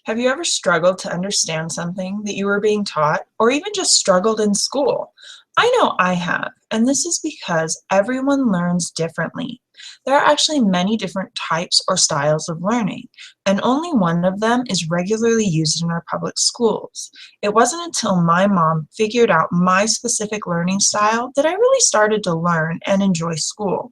Have you ever struggled to understand something that you were being taught, or even just struggled in school? I know I have, and this is because everyone learns differently. There are actually many different types or styles of learning, and only one of them is regularly used in our public schools. It wasn't until my mom figured out my specific learning style that I really started to learn and enjoy school.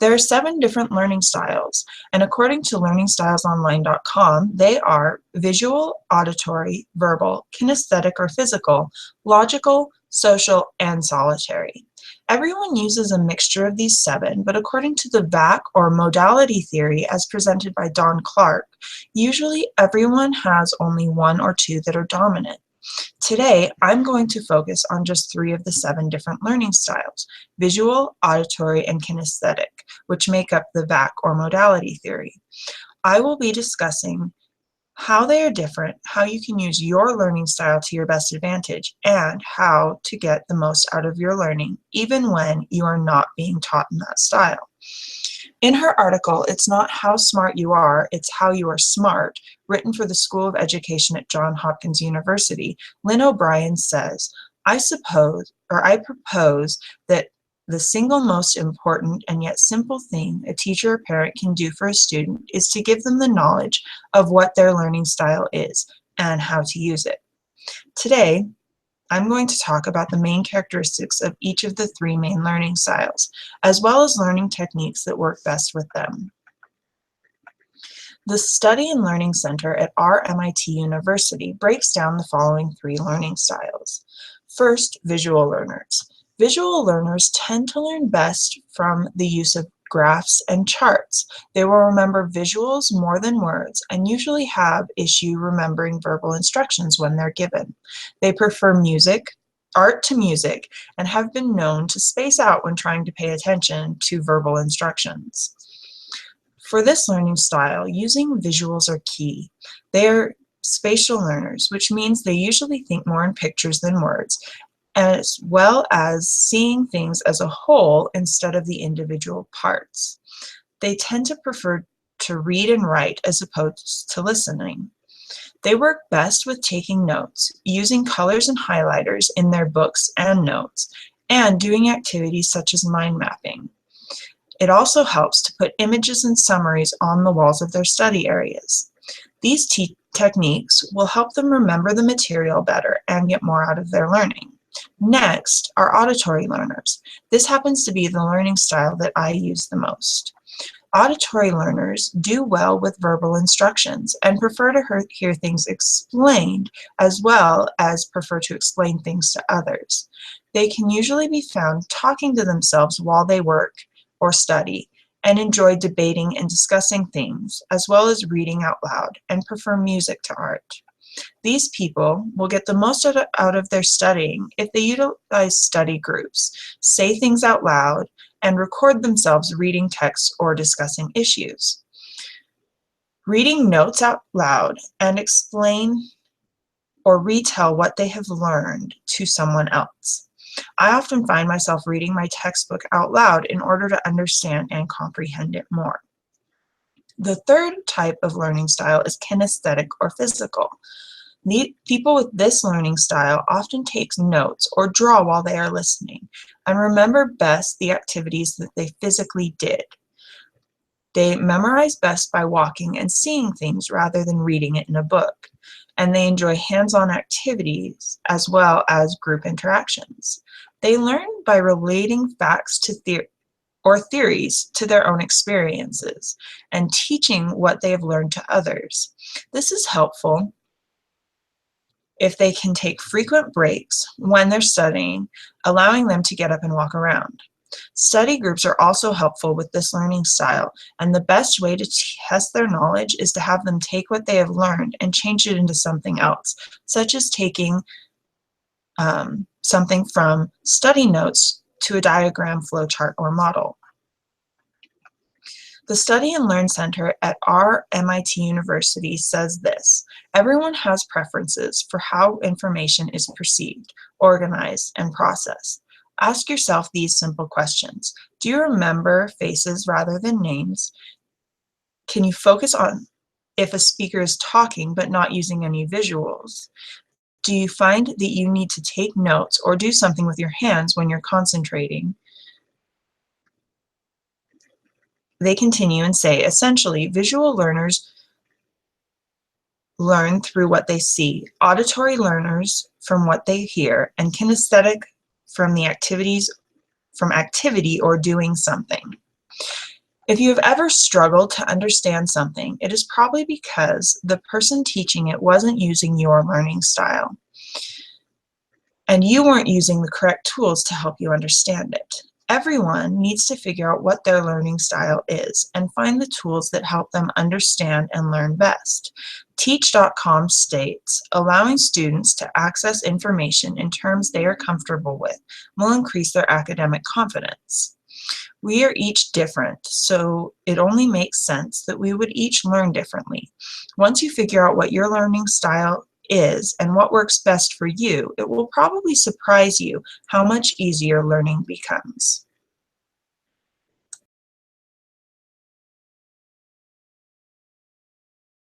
There are 7 different learning styles, and according to learningstylesonline.com, they are visual, auditory, verbal, kinesthetic or physical, logical, social, and solitary. Everyone uses a mixture of these 7, but according to the VAC or modality theory as presented by Don Clark, usually everyone has only 1 or 2 that are dominant. Today, I'm going to focus on just 3 of the 7 different learning styles: visual, auditory, and kinesthetic, which make up the VAC or modality theory. I will be discussing how they are different, how you can use your learning style to your best advantage, and how to get the most out of your learning, even when you are not being taught in that style. In her article, It's Not How Smart You Are, It's How You Are Smart, written for the School of Education at Johns Hopkins University, Lynn O'Brien says, I propose that the single most important and yet simple thing a teacher or parent can do for a student is to give them the knowledge of what their learning style is and how to use it. Today, I'm going to talk about the main characteristics of each of the 3 main learning styles, as well as learning techniques that work best with them. The Study and Learning Center at RMIT University breaks down the following 3 learning styles. First, visual learners. Visual learners tend to learn best from the use of graphs and charts. They will remember visuals more than words and usually have issue remembering verbal instructions when they're given. They prefer art to music, and have been known to space out when trying to pay attention to verbal instructions. For this learning style, using visuals are key. They are spatial learners, which means they usually think more in pictures than words, as well as seeing things as a whole instead of the individual parts. They tend to prefer to read and write as opposed to listening. They work best with taking notes, using colors and highlighters in their books and notes, and doing activities such as mind mapping. It also helps to put images and summaries on the walls of their study areas. These techniques will help them remember the material better and get more out of their learning. Next are auditory learners. This happens to be the learning style that I use the most. Auditory learners do well with verbal instructions and prefer to hear things explained, as well as prefer to explain things to others. They can usually be found talking to themselves while they work or study, and enjoy debating and discussing things, as well as reading out loud, and prefer music to art. These people will get the most out of their studying if they utilize study groups, say things out loud, and record themselves reading texts or discussing issues. Reading notes out loud and explain or retell what they have learned to someone else. I often find myself reading my textbook out loud in order to understand and comprehend it more. The third type of learning style is kinesthetic or physical. People with this learning style often take notes or draw while they are listening and remember best the activities that they physically did. They memorize best by walking and seeing things rather than reading it in a book, and they enjoy hands-on activities as well as group interactions. They learn by relating facts to theories to their own experiences and teaching what they have learned to others. This is helpful if they can take frequent breaks when they're studying, allowing them to get up and walk around. Study groups are also helpful with this learning style, and the best way to test their knowledge is to have them take what they have learned and change it into something else, such as taking something from study notes to a diagram, flowchart, or model. The Study and Learn Center at RMIT University says this: everyone has preferences for how information is perceived, organized, and processed. Ask yourself these simple questions. Do you remember faces rather than names? Can you focus on if a speaker is talking but not using any visuals? Do you find that you need to take notes or do something with your hands when you're concentrating? They continue and say, essentially, visual learners learn through what they see, auditory learners from what they hear, and kinesthetic from activity or doing something. If you have ever struggled to understand something, it is probably because the person teaching it wasn't using your learning style, and you weren't using the correct tools to help you understand it. Everyone needs to figure out what their learning style is and find the tools that help them understand and learn best. Teach.com states, allowing students to access information in terms they are comfortable with will increase their academic confidence. We are each different, so it only makes sense that we would each learn differently. Once you figure out what your learning style is and what works best for you, it will probably surprise you how much easier learning becomes.